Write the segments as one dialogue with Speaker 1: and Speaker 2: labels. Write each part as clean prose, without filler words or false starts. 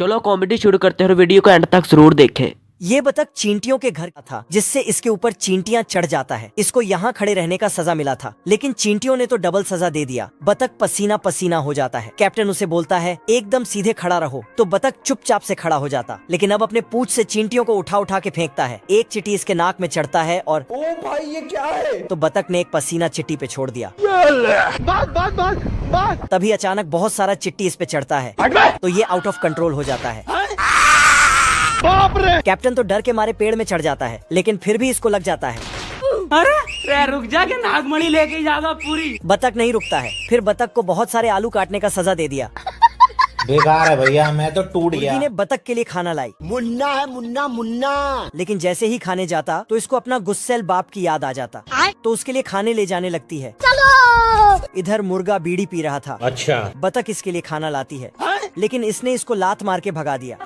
Speaker 1: चलो कॉमेडी शुरू करते हैं और वीडियो को एंड तक जरूर देखें।
Speaker 2: ये बतख चींटियों के घर का था, जिससे इसके ऊपर चींटियां चढ़ जाता है। इसको यहाँ खड़े रहने का सजा मिला था, लेकिन चींटियों ने तो डबल सजा दे दिया। बतख पसीना पसीना हो जाता है। कैप्टन उसे बोलता है एकदम सीधे खड़ा रहो, तो बतख चुपचाप से खड़ा हो जाता, लेकिन अब अपने पूंछ से चींटियों को उठा उठा के फेंकता है। एक चिट्टी इसके नाक में चढ़ता है और
Speaker 3: ओ भाई ये क्या है?
Speaker 2: तो बतख ने एक पसीना चिट्टी पे छोड़ दिया।
Speaker 3: बात
Speaker 2: तभी अचानक बहुत सारा चिट्टी इस पे चढ़ता है, तो ये आउट ऑफ कंट्रोल हो जाता है।
Speaker 3: बाप रे!
Speaker 2: कैप्टन तो डर के मारे पेड़ में चढ़ जाता है, लेकिन फिर भी इसको लग जाता है।
Speaker 1: अरे रुक जा के नागमणि लेके जाएगा पूरी।
Speaker 2: बतख नहीं रुकता है, फिर बतख को बहुत सारे आलू काटने का सजा दे दिया।
Speaker 4: बेकार है भैया, मैं तो टूट गया।
Speaker 2: मुर्गी ने बतख के लिए खाना लाई।
Speaker 3: मुन्ना है मुन्ना मुन्ना।
Speaker 2: लेकिन जैसे ही खाने जाता तो इसको अपना गुस्सैल बाप की याद आ जाता, तो उसके लिए खाने ले जाने लगती है। इधर मुर्गा बीड़ी पी रहा था।
Speaker 4: अच्छा।
Speaker 2: बतख इसके लिए खाना लाती है, लेकिन इसने इसको लात मार के भगा दिया।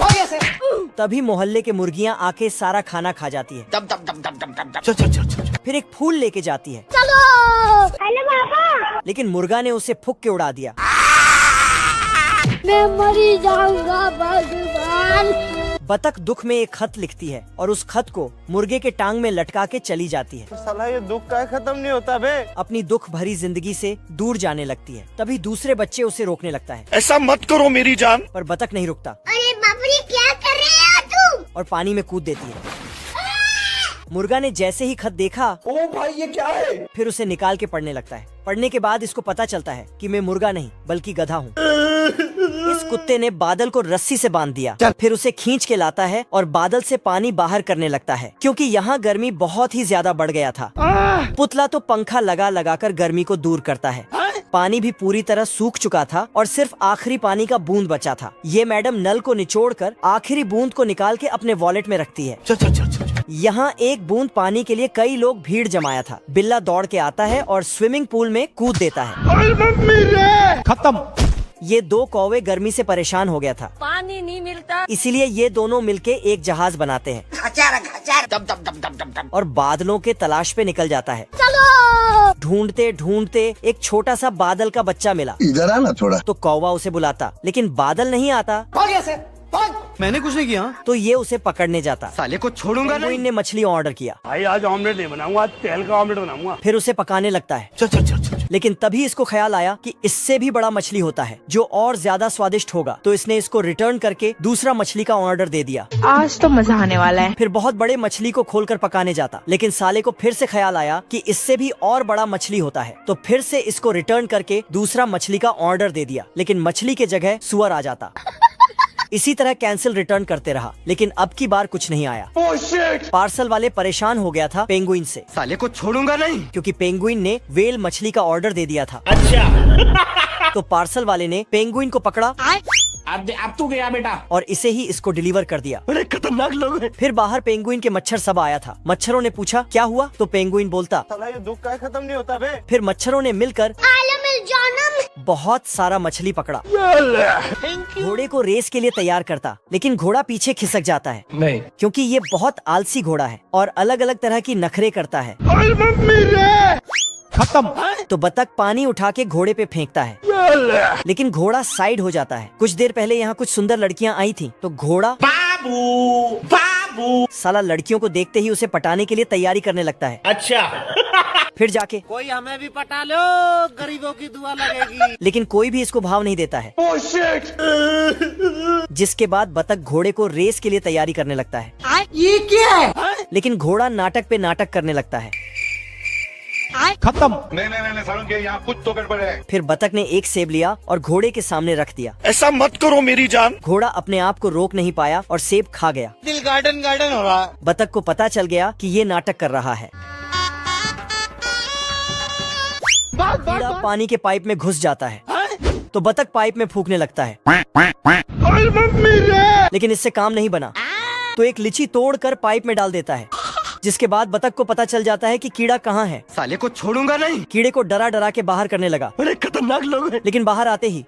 Speaker 2: तभी मोहल्ले के मुर्गियां आके सारा खाना खा जाती है। फिर एक फूल लेके जाती है, लेकिन मुर्गा ने उसे फूंक के उड़ा दिया।
Speaker 5: मैं मरी जाऊंगा भगवान।
Speaker 2: बतख दुख में एक खत लिखती है और उस खत को मुर्गे के टांग में लटका के चली जाती है।
Speaker 3: साला ये दुख का खत्म नहीं होता बे।
Speaker 2: अपनी दुख भरी जिंदगी से दूर जाने लगती है। तभी दूसरे बच्चे उसे रोकने लगता है,
Speaker 3: ऐसा मत करो मेरी जान।
Speaker 2: पर बतख नहीं रुकता
Speaker 5: अरे बाप रे क्या कर रहे हो तुम?
Speaker 2: और पानी में कूद देती है। मुर्गा ने जैसे ही खत देखा,
Speaker 3: ओ भाई ये क्या है?
Speaker 2: फिर उसे निकाल के पढ़ने लगता है। पढ़ने के बाद इसको पता चलता है कि मैं मुर्गा नहीं बल्कि गधा हूँ। इस कुत्ते ने बादल को रस्सी से बांध दिया, फिर उसे खींच के लाता है और बादल से पानी बाहर करने लगता है, क्योंकि यहाँ गर्मी बहुत ही ज्यादा बढ़ गया था। पुतला तो पंखा लगा लगा कर गर्मी को दूर करता है। पानी भी पूरी तरह सूख चुका था और सिर्फ आखिरी पानी का बूंद बचा था। ये मैडम नल को निचोड़कर आखिरी बूंद को निकाल के अपने वॉलेट में रखती है। यहाँ एक बूंद पानी के लिए कई लोग भीड़ जमाया था। बिल्ला दौड़ के आता है और स्विमिंग पूल में कूद देता है।
Speaker 3: खत्म।
Speaker 2: ये दो कौवे गर्मी से परेशान हो गया था,
Speaker 5: पानी नहीं मिलता,
Speaker 2: इसीलिए ये दोनों मिलके एक जहाज बनाते हैं और बादलों के तलाश पे निकल जाता है। ढूंढते ढूंढते एक छोटा सा बादल का बच्चा मिला।
Speaker 6: इधर आना थोड़ा।
Speaker 2: तो कौवा उसे बुलाता, लेकिन बादल नहीं आता।
Speaker 3: मैंने कुछ नहीं किया।
Speaker 2: तो ये उसे पकड़ने जाता।
Speaker 3: साले को छोड़ूंगा नहीं।
Speaker 2: ने मछली ऑर्डर किया।
Speaker 7: भाई आज ऑमलेट नहीं बनाऊंगा, आज तेल का ऑमलेट बनाऊंगा।
Speaker 2: फिर उसे पकाने लगता है। लेकिन तभी इसको ख्याल आया कि इससे भी बड़ा मछली होता है जो और ज्यादा स्वादिष्ट होगा, तो इसने इसको रिटर्न करके दूसरा मछली का ऑर्डर दे दिया।
Speaker 8: आज तो मजा आने वाला है।
Speaker 2: फिर बहुत बड़े मछली को खोलकर पकाने जाता, लेकिन साले को फिर से ख्याल आया कि इससे भी और बड़ा मछली होता है, तो फिर से इसको रिटर्न करके दूसरा मछली का ऑर्डर दे दिया, लेकिन मछली के जगह सुअर आ जाता। इसी तरह कैंसिल रिटर्न करते रहा, लेकिन अब की बार कुछ नहीं आया। पार्सल वाले परेशान हो गया था पेंगुइन से।
Speaker 3: साले को छोड़ूंगा नहीं,
Speaker 2: क्योंकि पेंगुइन ने वेल मछली का ऑर्डर दे दिया था।
Speaker 4: अच्छा।
Speaker 2: तो पार्सल वाले ने पेंगुइन को पकड़ा
Speaker 4: अब तू गया बेटा,
Speaker 2: और इसे ही इसको डिलीवर कर दिया।
Speaker 3: बड़े खतरनाक लोग हैं।
Speaker 2: फिर बाहर पेंगुइन के मच्छर सब आया था। मच्छरों ने पूछा क्या हुआ, तो पेंगुइन बोलता
Speaker 3: साला ये दुख का खत्म नहीं होता बे।
Speaker 2: फिर मच्छरों ने मिलकर बहुत सारा मछली पकड़ा। घोड़े को रेस के लिए तैयार करता, लेकिन घोड़ा पीछे खिसक जाता है।
Speaker 3: नहीं,
Speaker 2: क्योंकि ये बहुत आलसी घोड़ा है और अलग अलग तरह की नखरे करता है।
Speaker 3: खत्म।
Speaker 2: तो बतख पानी उठा के घोड़े पे फेंकता है, लेकिन घोड़ा साइड हो जाता है। कुछ देर पहले यहाँ कुछ सुंदर लड़कियाँ आई थी, तो घोड़ा बाबू साला लड़कियों को देखते ही उसे पटाने के लिए तैयारी करने लगता है।
Speaker 4: अच्छा।
Speaker 2: फिर जाके
Speaker 7: कोई हमें भी पटा लो, गरीबों की दुआ लगेगी।
Speaker 2: लेकिन कोई भी इसको भाव नहीं देता है। जिसके बाद बतख घोड़े को रेस के लिए तैयारी करने लगता है।
Speaker 3: ये क्या है?
Speaker 2: लेकिन घोड़ा नाटक पे नाटक करने लगता है।
Speaker 3: खत्म।
Speaker 6: नहीं समझ गए, यहाँ कुछ तो गड़बड़ है।
Speaker 2: फिर बतख ने एक सेब लिया और घोड़े के सामने रख दिया।
Speaker 3: ऐसा मत करो मेरी जान।
Speaker 2: घोड़ा अपने आप को रोक नहीं पाया और सेब खा गया।
Speaker 3: दिल गार्डन गार्डन हो रहा है।
Speaker 2: बतख को पता चल गया कि ये नाटक कर रहा है। कीड़ा पानी के पाइप में घुस जाता है, तो बतख पाइप में फूंकने लगता है। लेकिन इससे काम नहीं बना, तो एक लीची तोड़कर पाइप में डाल देता है। जिसके बाद बतख को पता चल जाता है कि कीड़ा कहाँ है।
Speaker 3: साले को छोड़ूंगा नहीं।
Speaker 2: कीड़े को डरा डरा के बाहर करने लगा।
Speaker 3: बड़े खतरनाक लोग हैं।
Speaker 2: लेकिन बाहर आते ही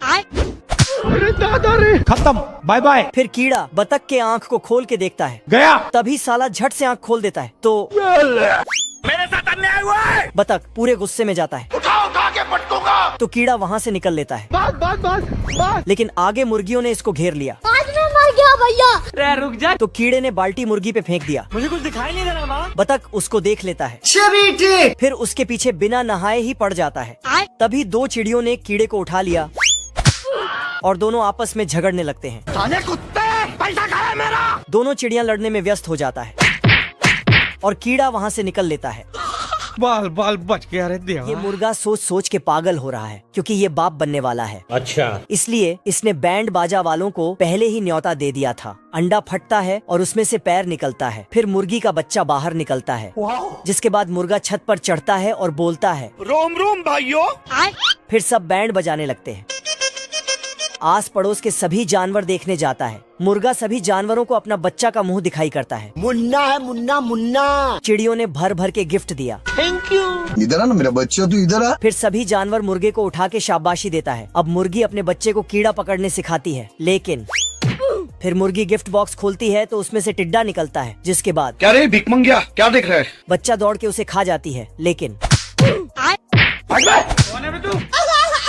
Speaker 3: खत्म। Bye bye.
Speaker 2: फिर कीड़ा बतख के आँख को खोल के देखता है।
Speaker 3: गया।
Speaker 2: तभी साला झट से आँख खोल देता है, तो
Speaker 7: मेरे साथ अन्याय हुआ है।
Speaker 2: बतख पूरे गुस्से में जाता है।
Speaker 6: उठा के पटकूंगा।
Speaker 2: तो कीड़ा वहाँ से निकल लेता है।
Speaker 3: बात।
Speaker 2: लेकिन आगे मुर्गियों ने इसको घेर लिया।
Speaker 5: आज मैं मर गया। गया भैया।
Speaker 1: रे रुक जा।
Speaker 2: तो कीड़े ने बाल्टी मुर्गी पे फेंक दिया।
Speaker 3: मुझे कुछ दिखाई नहीं दे रहा माँ।
Speaker 2: बतख उसको देख लेता है, फिर उसके पीछे बिना नहाए ही पड़ जाता है। तभी दो चिड़ियों ने कीड़े को उठा लिया और दोनों आपस में झगड़ने लगते हैं।
Speaker 3: साले कुत्ते, पैसा खाया मेरा।
Speaker 2: दोनों चिड़िया लड़ने में व्यस्त हो जाता है और कीड़ा वहाँ से निकल लेता है।
Speaker 3: बाल बाल बच गया रे देवा।
Speaker 2: ये मुर्गा सोच सोच के पागल हो रहा है क्योंकि ये बाप बनने वाला है।
Speaker 4: अच्छा।
Speaker 2: इसलिए इसने बैंड बाजा वालों को पहले ही न्योता दे दिया था। अंडा फटता है और उसमें से पैर निकलता है, फिर मुर्गी का बच्चा बाहर निकलता है, जिसके बाद मुर्गा छत पर चढ़ता है और बोलता है,
Speaker 3: रोम रोम भाइयों।
Speaker 2: फिर सब बैंड बजाने लगते हैं। आस पड़ोस के सभी जानवर देखने जाता है। मुर्गा सभी जानवरों को अपना बच्चा का मुंह दिखाई करता है।
Speaker 3: मुन्ना है मुन्ना मुन्ना।
Speaker 2: चिड़ियों ने भर भर के गिफ्ट दिया।
Speaker 3: Thank you.
Speaker 6: इधर आ ना मेरा बच्चा, तू इधर आ।
Speaker 2: फिर सभी जानवर मुर्गे को उठा के शाबाशी देता है। अब मुर्गी अपने बच्चे को कीड़ा पकड़ने सिखाती है, लेकिन फिर मुर्गी गिफ्ट बॉक्स खोलती है तो उसमें से टिड्डा निकलता है, जिसके बाद
Speaker 6: क्या रे भिख मंगिया, क्या देख रहा है?
Speaker 2: बच्चा दौड़ के उसे खा जाती है। लेकिन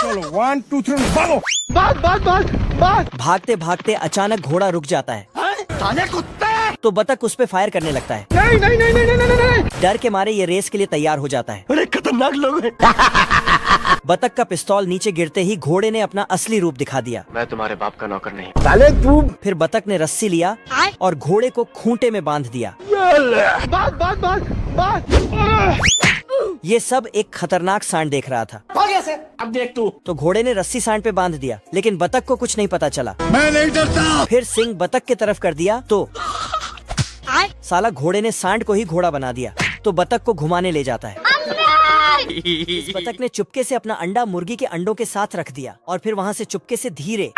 Speaker 3: चलो 1 2 3 भागो। बात।
Speaker 2: भागते भागते अचानक घोड़ा रुक जाता है।
Speaker 3: साले कुत्ते।
Speaker 2: तो बतख उस पे फायर करने लगता है।
Speaker 3: नहीं।
Speaker 2: डर के मारे ये रेस के लिए तैयार हो जाता है।
Speaker 3: अरे खतरनाक लोग हैं।
Speaker 2: बतख का पिस्तौल नीचे गिरते ही घोड़े ने अपना असली रूप दिखा दिया।
Speaker 3: मैं तुम्हारे बाप का नौकर नहीं। साले तू।
Speaker 2: फिर बतख ने रस्सी लिया और घोड़े को खूंटे में बांध दिया।
Speaker 3: बात।
Speaker 2: ये सब एक खतरनाक सांड देख रहा था।
Speaker 4: अब देख तू।
Speaker 2: तो घोड़े ने रस्सी सांड पे बांध दिया, लेकिन बतख को कुछ नहीं पता चला।
Speaker 3: मैं नहीं डरता।
Speaker 2: फिर सिंह बतख की तरफ कर दिया तो साला घोड़े ने सांड को ही घोड़ा बना दिया। तो बतख को घुमाने ले जाता है। इस बतख ने चुपके से अपना अंडा मुर्गी के अंडों के साथ रख दिया और फिर वहाँ से चुपके से धीरे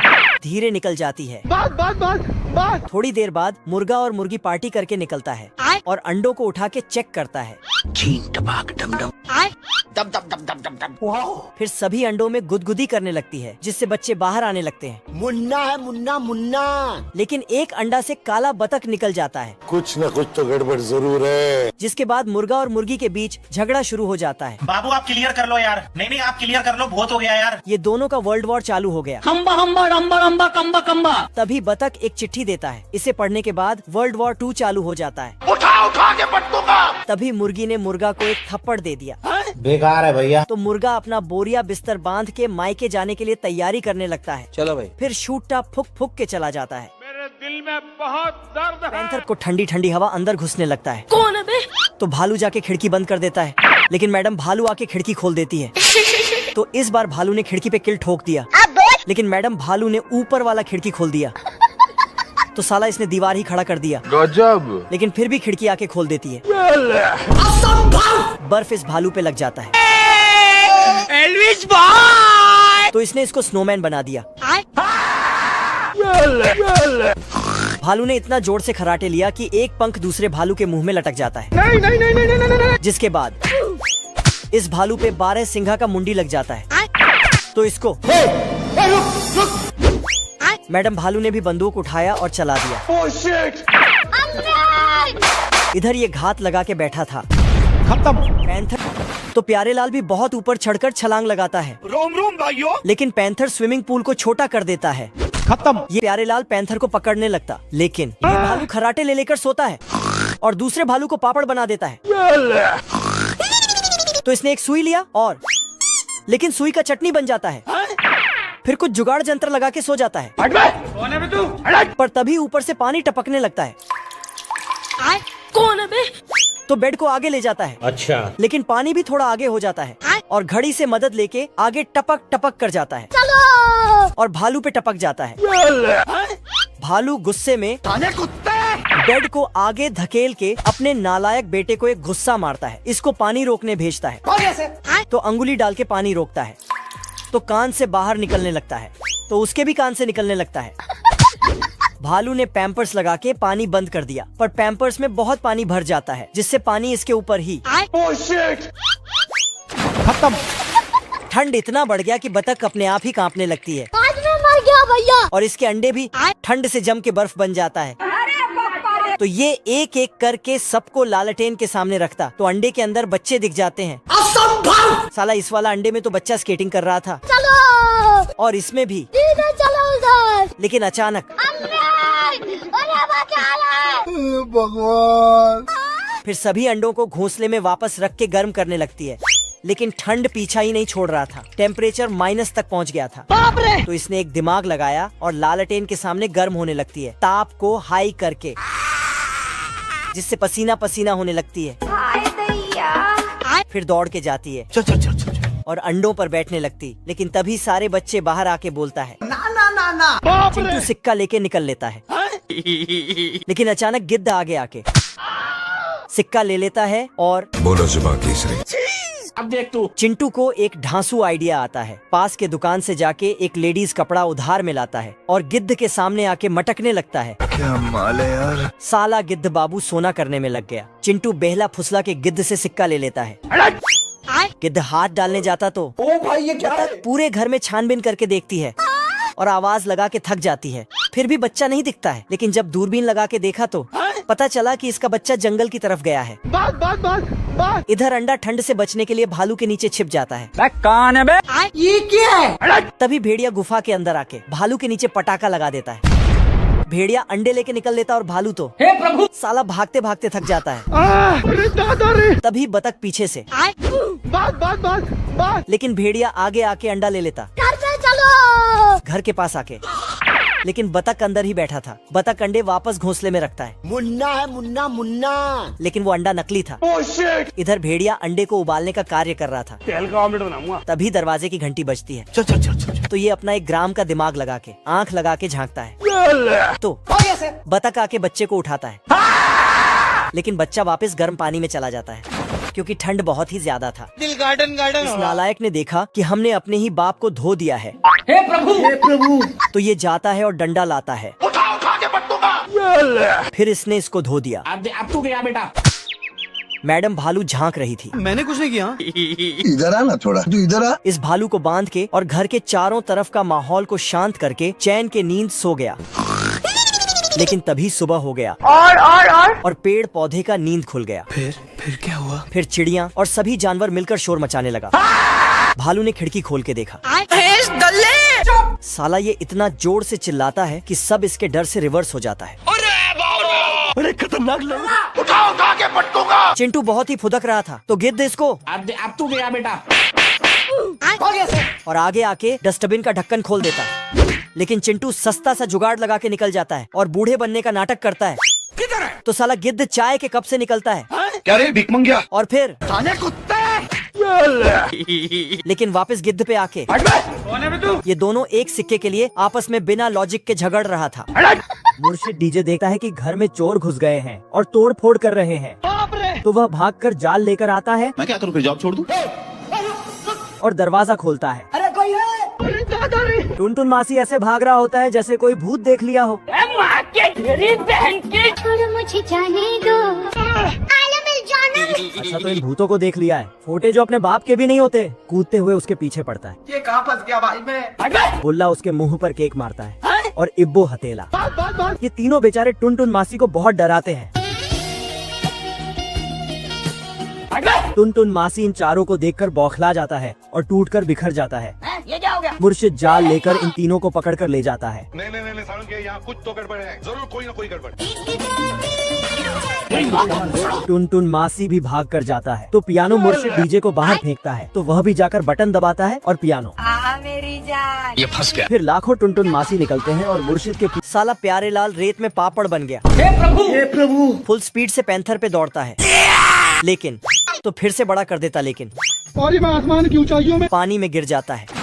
Speaker 2: धीरे निकल जाती है।
Speaker 3: बात।
Speaker 2: थोड़ी देर बाद मुर्गा और मुर्गी पार्टी करके निकलता है और अंडों को उठा के चेक करता है। फिर सभी अंडों में गुदगुदी करने लगती है, जिससे बच्चे बाहर आने लगते हैं।
Speaker 3: मुन्ना है मुन्ना।
Speaker 2: लेकिन एक अंडा से काला बतख निकल जाता है,
Speaker 6: कुछ न कुछ तो गड़बड़ जरूर है।
Speaker 2: जिसके बाद मुर्गा और मुर्गी के बीच झगड़ा शुरू हो जाता है।
Speaker 4: बाबू आप क्लियर कर लो यार। नहीं आप क्लियर कर लो, बहुत हो गया यार।
Speaker 2: ये दोनों का वर्ल्ड वॉर चालू हो गया।
Speaker 1: हम्बा हम्बा रम्बा रम्बा कम्बा कम्बा।
Speaker 2: तभी बतख एक चिट्ठी देता है। इसे पढ़ने के बाद वर्ल्ड वॉर 2 चालू हो जाता है।
Speaker 6: उठा के पटकूंगा।
Speaker 2: तभी मुर्गी ने मुर्गा को एक थप्पड़ दे दिया।
Speaker 4: बेकार है भैया।
Speaker 2: तो मुर्गा अपना बोरिया बिस्तर बांध के मायके जाने के लिए तैयारी करने लगता है।
Speaker 3: चलो भाई।
Speaker 2: फिर शूटा फुक फुक के चला जाता है।
Speaker 6: मेरे दिल में बहुत दर्द है।
Speaker 2: पैंथर को ठंडी ठंडी हवा अंदर घुसने लगता है।
Speaker 5: कौन है बे?
Speaker 2: तो भालू जाके खिड़की बंद कर देता है, लेकिन मैडम भालू आके खिड़की खोल देती है। तो इस बार भालू ने खिड़की पे किल ठोक दिया, लेकिन मैडम भालू ने ऊपर वाला खिड़की खोल दिया। तो साला इसने दीवार ही खड़ा कर दिया।
Speaker 6: गजब।
Speaker 2: लेकिन फिर भी खिड़की आके खोल देती है। बर्फ इस भालू पे लग जाता है।
Speaker 1: एल्विस भाई।
Speaker 2: तो इसने इसको स्नोमैन बना दिया। भालू ने इतना जोर से खराटे लिया कि एक पंख दूसरे भालू के मुंह में लटक जाता है।
Speaker 3: नहीं।
Speaker 2: जिसके बाद इस भालू पे 12 सिंघा का मुंडी लग जाता है। तो इसको मैडम भालू ने भी बंदूक उठाया और चला दिया। इधर ये घात लगा के बैठा था।
Speaker 3: खत्म।
Speaker 2: पैंथर तो प्यारेलाल भी बहुत ऊपर चढ़कर छलांग लगाता है,
Speaker 3: रोम रोम भाइयों।
Speaker 2: लेकिन पैंथर स्विमिंग पूल को छोटा कर देता है।
Speaker 3: खत्म।
Speaker 2: ये प्यारेलाल पैंथर को पकड़ने लगता, लेकिन ये भालू खराटे ले लेकर सोता है और दूसरे भालू को पापड़ बना देता है। तो इसने एक सुई लिया और लेकिन सुई का चटनी बन जाता है। फिर कुछ जुगाड़ जंत्र लगा के सो जाता है।
Speaker 1: कौन है बे तू?
Speaker 2: पर तभी ऊपर से पानी टपकने लगता है।
Speaker 5: कौन है बे?
Speaker 2: तो बेड को आगे ले जाता है।
Speaker 4: अच्छा।
Speaker 2: लेकिन पानी भी थोड़ा आगे हो जाता है और घड़ी से मदद लेके आगे टपक टपक कर जाता है और भालू पे टपक जाता है। भालू गुस्से में बेड को आगे धकेल के अपने नालायक बेटे को एक गुस्सा मारता है। इसको पानी रोकने भेजता है। तो अंगुली डाल के पानी रोकता है, तो कान से बाहर निकलने लगता है, तो उसके भी कान से निकलने लगता है। भालू ने पैम्पर्स लगा के पानी बंद कर दिया, पर पैम्पर्स में बहुत पानी भर जाता है, जिससे पानी इसके ऊपर ही।
Speaker 3: खत्म।
Speaker 2: ठंड इतना बढ़ गया कि बतख अपने आप ही कांपने लगती है
Speaker 5: आज मैं मर गया भैया।
Speaker 2: और इसके अंडे भी ठंड से जम के बर्फ बन जाता है। तो ये एक एक करके सबको लालटेन के सामने रखता, तो अंडे के अंदर बच्चे दिख जाते हैं। साला इस वाला अंडे में तो बच्चा स्केटिंग कर रहा था
Speaker 5: चलो
Speaker 2: और इसमें भी।
Speaker 5: चलो उधर।
Speaker 2: लेकिन अचानक
Speaker 3: भगवान।
Speaker 2: फिर सभी अंडों को घोंसले में वापस रख के गर्म करने लगती है, लेकिन ठंड पीछा ही नहीं छोड़ रहा था। टेम्परेचर माइनस तक पहुंच गया था। तो इसने एक दिमाग लगाया और लालटेन के सामने गर्म होने लगती है, ताप को हाई करके, जिससे पसीना पसीना होने लगती है। फिर दौड़ के जाती है और अंडों पर बैठने लगती, लेकिन तभी सारे बच्चे बाहर आके बोलता है ना। चिंटू सिक्का लेके निकल लेता है, लेकिन अचानक गिद्ध आगे आके सिक्का ले लेता है और
Speaker 6: बोलो जुबान तीसरी।
Speaker 1: अब देख तू।
Speaker 2: चिंटू को एक ढांसू आइडिया आता है। पास के दुकान से जाके एक लेडीज कपड़ा उधार में लाता है और गिद्ध के सामने आके मटकने लगता है।
Speaker 6: क्या माल है यार।
Speaker 2: साला गिद्ध बाबू सोना करने में लग गया। चिंटू बेहला फुसला के गिद्ध से सिक्का ले लेता है। गिद्ध हाथ डालने जाता तो
Speaker 3: ओ भाई ये क्या है?
Speaker 2: पूरे घर में छानबीन करके देखती है और आवाज लगा के थक जाती है। फिर भी बच्चा नहीं दिखता है, लेकिन जब दूरबीन लगा के देखा तो पता चला कि इसका बच्चा जंगल की तरफ गया है। इधर अंडा ठंड से बचने के लिए भालू के नीचे छिप जाता है।
Speaker 1: कौन है बे?
Speaker 7: ये क्या है?
Speaker 2: तभी भेड़िया गुफा के अंदर आके भालू के नीचे पटाखा लगा देता है। भेड़िया अंडे लेके निकल लेता और भालू तो
Speaker 1: हे प्रभु,
Speaker 2: साला भागते भागते थक जाता है। तभी बतख पीछे से, लेकिन भेड़िया आगे आके अंडा ले लेता
Speaker 5: घर पे चलो।
Speaker 2: घर के पास आके, लेकिन बतख अंदर ही बैठा था। बतख अंडे वापस घोंसले में रखता है,
Speaker 3: मुन्ना है मुन्ना मुन्ना।
Speaker 2: लेकिन वो अंडा नकली था। इधर भेड़िया अंडे को उबालने का कार्य कर रहा था।
Speaker 1: तेल का ऑमलेट बनाऊंगा।
Speaker 2: तभी दरवाजे की घंटी बजती है। तो ये अपना 1 ग्राम का दिमाग लगा के आंख लगा के झांकता है, तो बतख आके बच्चे को उठाता है, लेकिन बच्चा वापस गर्म पानी में चला जाता है, क्योंकि ठंड बहुत ही ज्यादा था।
Speaker 7: दिल गार्डन
Speaker 2: इस नालायक ने देखा कि हमने अपने ही बाप को धो दिया है।
Speaker 1: हे प्रभु,
Speaker 2: तो ये जाता है और डंडा लाता है।
Speaker 6: उठा के पटूंगा।
Speaker 2: फिर इसने इसको धो दिया।
Speaker 1: अब तू गया बेटा।
Speaker 2: मैडम भालू झांक रही थी।
Speaker 7: मैंने कुछ नहीं किया।
Speaker 6: इधर आ ना थोड़ा, तू इधर आ।
Speaker 2: इस भालू को बांध के और घर के चारों तरफ का माहौल को शांत करके चैन के नींद सो गया। लेकिन तभी सुबह हो गया और पेड़ पौधे का नींद खुल गया।
Speaker 7: फिर क्या हुआ?
Speaker 2: फिर चिड़िया और सभी जानवर मिलकर शोर मचाने लगा। भालू ने खिड़की खोल के देखा। साला ये इतना जोर से चिल्लाता है कि सब इसके डर से रिवर्स हो जाता है।
Speaker 3: अरे खतरनाक लोग।
Speaker 6: उठा के पटूंगा।
Speaker 2: चिंटू बहुत ही फुदक रहा था, तो गिद्ध इसको
Speaker 1: अब तू गया बेटा।
Speaker 2: और आगे आके डस्टबिन का ढक्कन खोल देता है। लेकिन चिंटू सस्ता सा जुगाड़ लगा के निकल जाता है और बूढ़े बनने का नाटक करता है।
Speaker 6: किधर है?
Speaker 2: तो साला गिद्ध चाय के कप से निकलता है
Speaker 6: क्या रे भिख मंगिया?
Speaker 2: और फिर
Speaker 6: खाने कुत्ते।
Speaker 2: लेकिन वापस गिद्ध पे आके ये दोनों एक सिक्के के लिए आपस में बिना लॉजिक के झगड़ रहा था। मुर्शिद डीजे देखता है कि घर में चोर घुस गए हैं और तोड़ फोड़ कर रहे हैं, तो वह भागकर जाल लेकर आता है।
Speaker 4: मैं क्या करूँ, फिर जॉब छोड़ दूँ?
Speaker 2: और दरवाजा खोलता है। अरे कोई है? टुनटुन मासी ऐसे भाग रहा होता है जैसे कोई भूत देख लिया हो।
Speaker 5: मुझे जाने दो।
Speaker 2: अच्छा तो इन भूतों को देख लिया है। फोटे जो अपने बाप के भी नहीं होते, कूदते हुए उसके पीछे पड़ता है।
Speaker 7: ये कहाँ फंस गया भाई मैं?
Speaker 2: बुल्ला उसके मुंह पर केक मारता है और इब्बो हथेला। ये तीनों बेचारे टुनटुन मासी को बहुत डराते हैं। टुनटुन मासी इन चारों को देखकर बौखला जाता है और टूटकर बिखर जाता है।
Speaker 1: ये क्या हो गया?
Speaker 2: मुर्शिद जाल लेकर इन तीनों को पकड़कर ले जाता है।
Speaker 6: नहीं सारुण के यहाँ कुछ तो गड़बड़ है, जरूर कोई ना कोई गड़बड़।
Speaker 2: टुनटुन मासी भी भाग कर जाता है, तो पियानो मुर्शिद डीजे को बाहर फेंकता है, तो वह भी जाकर बटन दबाता है और पियानो
Speaker 8: मेरी जान।
Speaker 6: ये फंस गया।
Speaker 2: फिर लाखों टुनटुन मासी निकलते हैं और मुर्शिद के साला प्यारे लाल रेत में पापड़ बन गया।
Speaker 1: हे प्रभु,
Speaker 2: फुल स्पीड से पैंथर पे दौड़ता है, लेकिन तो फिर से बड़ा कर देता, लेकिन
Speaker 3: और मैं आसमान की ऊंचाइयों में
Speaker 2: पानी में गिर जाता है।